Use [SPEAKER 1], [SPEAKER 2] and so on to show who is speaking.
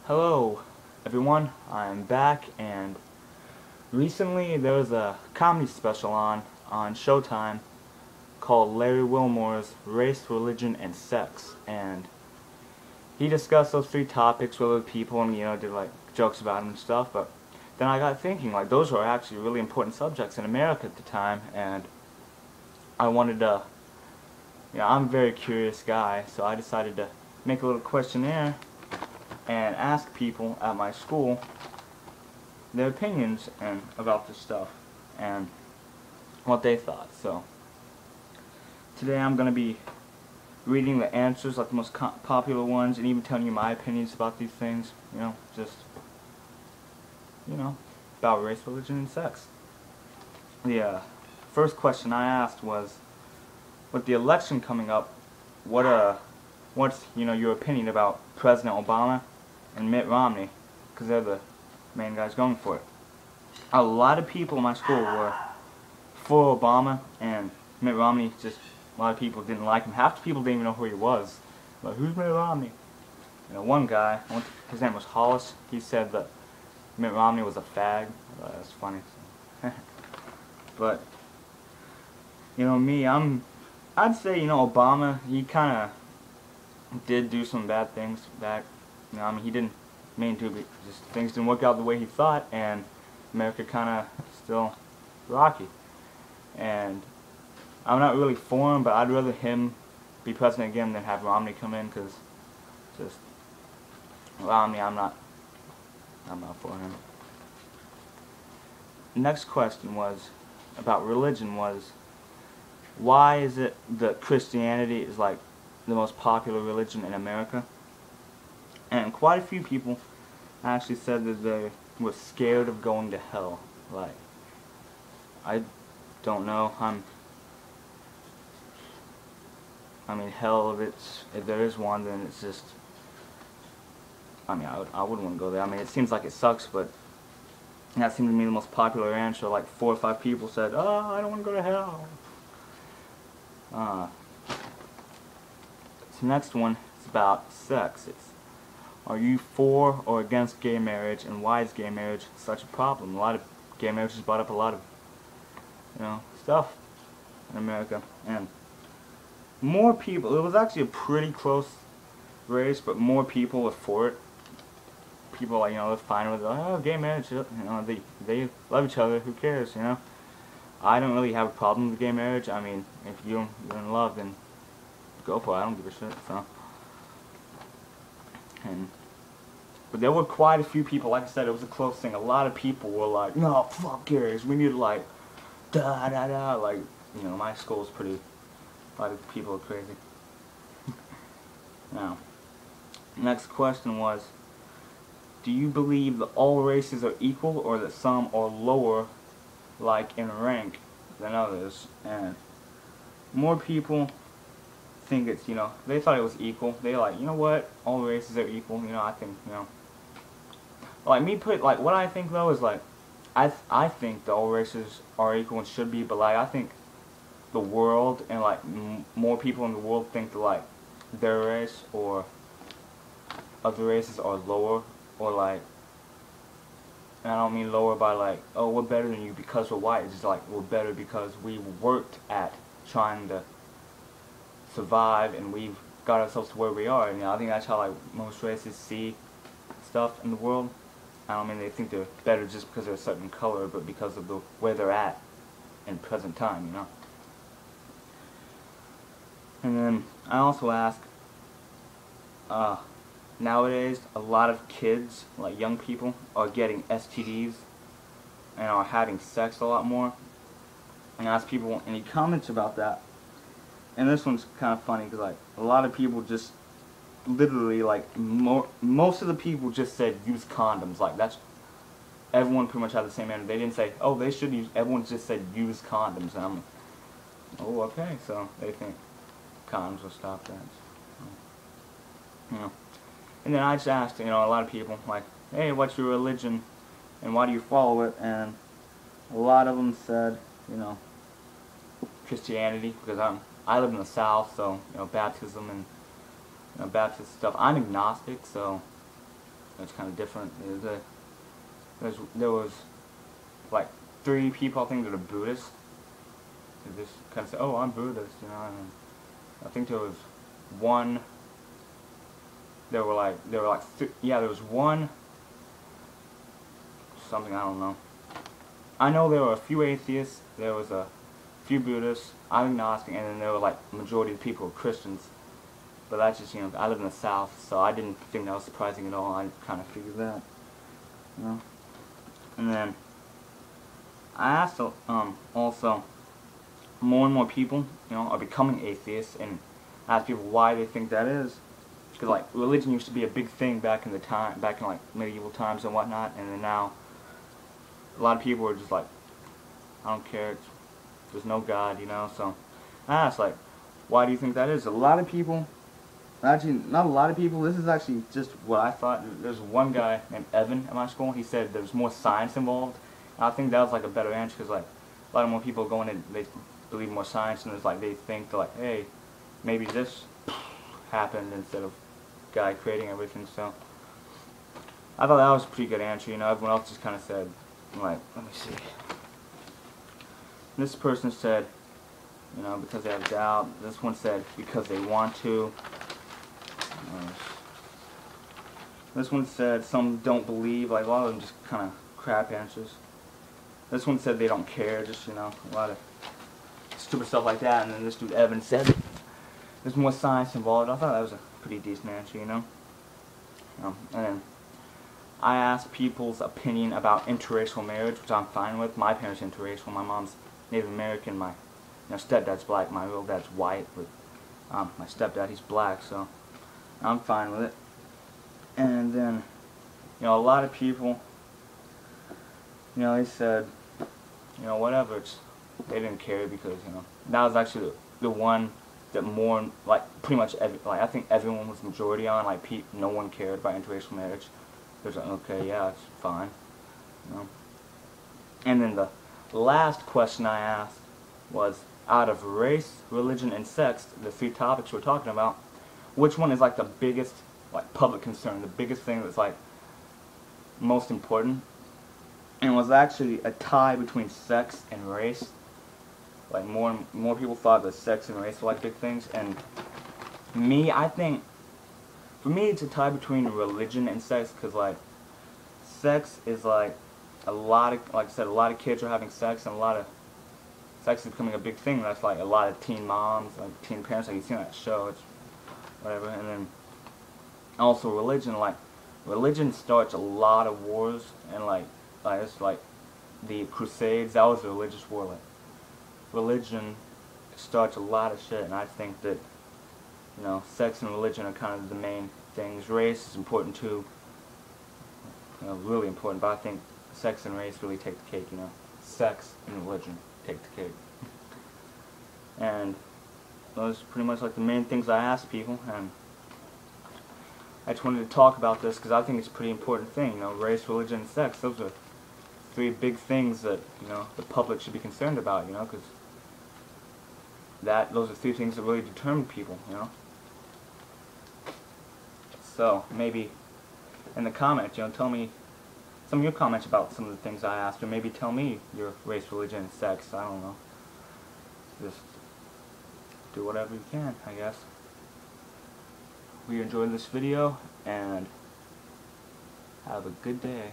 [SPEAKER 1] Hello, everyone. I'm back, and recently there was a comedy special on Showtime called Larry Wilmore's Race, Religion, and Sex, and he discussed those three topics with other people, and did like jokes about them and stuff. But then I got thinking, like those were actually really important subjects in America at the time, and I wanted to, I'm a very curious guy, so I decided to make a little questionnaire and ask people at my school their opinions and about this stuff and what they thought. So today I'm going to be reading the answers, like the most popular ones, and even telling you my opinions about these things, just about race, religion, and sex. The first question I asked was, with the election coming up, what's your opinion about President Obama and Mitt Romney, because they're the main guys going for it. A lot of people in my school were for Obama, and Mitt Romney, just a lot of people didn't like him. Half the people didn't even know who he was. Like, who's Mitt Romney? One guy, his name was Hollis, he said that Mitt Romney was a fag. That's funny. But, me, I'd say, Obama, he kind of did do some bad things back. He didn't mean to, but just things didn't work out the way he thought, and America kind of still rocky. And I'm not really for him, but I'd rather him be president again than have Romney come in, because just Romney, I'm not for him. Next question was about religion. Was why is it that Christianity is like the most popular religion in America? And quite a few people actually said that they were scared of going to hell. Like, I don't know. Hell, if there is one, then it's just, I wouldn't want to go there. It seems like it sucks, but that seemed to me the most popular answer. Like 4 or 5 people said, "Oh, I don't want to go to hell." The next one is about sex. Are you for or against gay marriage, and why is gay marriage such a problem? A lot of gay marriage has brought up a lot of, stuff in America, and more people, it was actually a pretty close race, but more people were for it. People, they're fine with it. Oh, gay marriage, they love each other, who cares, I don't really have a problem with gay marriage. If you're in love, then go for it. I don't give a shit, so. But there were quite a few people, like I said, it was a close thing. A lot of people were like, no, fuck gays, we need to like, da-da-da, like, my school's pretty, a lot of people are crazy. Now, next question was, do you believe that all races are equal, or that some are lower, like in rank, than others? And more people think it's, they thought it was equal. They like, what, all races are equal, I think, like like, what I think though is like, I think that all races are equal and should be, but like, I think the world and like more people in the world think that like their race or other races are lower, or like, and I don't mean lower by like, oh, we're better than you because we're white. It's just like, we're better because we worked at trying to survive, and we've got ourselves to where we are. And I think that's how like most races see stuff in the world. I don't mean they think they're better just because they're a certain color, but because of where they're at in present time, And then I also ask, nowadays a lot of kids, like young people, are getting STDs and are having sex a lot more. And I ask people any comments about that. And this one's kind of funny because like a lot of people just literally like most of the people just said use condoms. Like that's everyone pretty much had the same answer. They didn't say, oh, they should use. Everyone just said use condoms. And I'm like, oh, okay. So they think condoms will stop that. And then I just asked, a lot of people like, hey, what's your religion and why do you follow it? And a lot of them said, Christianity, because I live in the South, so baptism and Baptist stuff. I'm agnostic, so It's kind of different. There was like 3 people, I think, that are Buddhists. They just kind of say, "Oh, I'm Buddhist," you know. And I think there was one. There were like yeah, there was one. Something, I don't know. I know there were a few atheists. There was a few Buddhists. I'm agnostic, and then there were like majority of the people were Christians. But that's just, you know, I live in the South, so I didn't think that was surprising at all. I kind of figured that, you know. And then I asked also, more and more people, you know, are becoming atheists, and ask people why they think that is. Because like religion used to be a big thing back in like medieval times and whatnot, and then now a lot of people are just like, I don't care, there's no God, you know. So I asked, like, why do you think that is? A lot of people, actually not a lot of people, this is actually just what I thought. There's one guy named Evan at my school. He said there's more science involved. And I think that was like a better answer, because like a lot more people go in and they believe more science, and it's like they think like, hey, maybe this happened instead of guy creating everything. So I thought that was a pretty good answer, you know. Everyone else just kind of said, like, let me see. This person said, you know, because they have doubt. This one said because they want to. This one said some don't believe. Like, a lot of them just kind of crap answers. This one said they don't care. Just, you know, a lot of stupid stuff like that. And then this dude Evan said there's more science involved. I thought that was a pretty decent answer, you know. And then I asked people's opinion about interracial marriage, which I'm fine with. My parents are interracial. My mom's Native American. My stepdad's black. My real dad's white, but my stepdad, he's black, so I'm fine with it. And then, you know, a lot of people, you know, they said, you know, whatever. They didn't care because, you know, that was actually the one that more, like, pretty much, I think everyone was majority on. Like, no one cared about interracial marriage. It was like, okay, yeah, it's fine, you know. And then the last question I asked was, out of race, religion, and sex, the 3 topics we're talking about, which one is like the biggest, like, public concern, the biggest thing that's like most important? And it was actually a tie between sex and race. Like, more people thought that sex and race were like big things, and I think for me it's a tie between religion and sex, because like sex is like a lot of, like I said, a lot of kids are having sex, and a lot of sex is becoming a big thing. That's like a lot of teen moms, like teen parents, like you see on that show, it's whatever. And then also religion, like religion starts a lot of wars, and like it's like the Crusades, that was a religious war. Like religion starts a lot of shit, and I think that, you know, sex and religion are kind of the main things. Race is important too, you know, really important, but I think sex and race really take the cake, you know. Sex and religion take the cake. And those are pretty much like the main things I asked people, and I just wanted to talk about this because I think it's a pretty important thing, you know, race, religion, and sex. Those are 3 big things that, you know, the public should be concerned about, you know, because those are 3 things that really determine people, you know. So maybe in the comments, you know, tell me some of your comments about some of the things I asked, or maybe tell me your race, religion, and sex. I don't know. Just do whatever you can, I guess. Hope you enjoyed this video, and have a good day.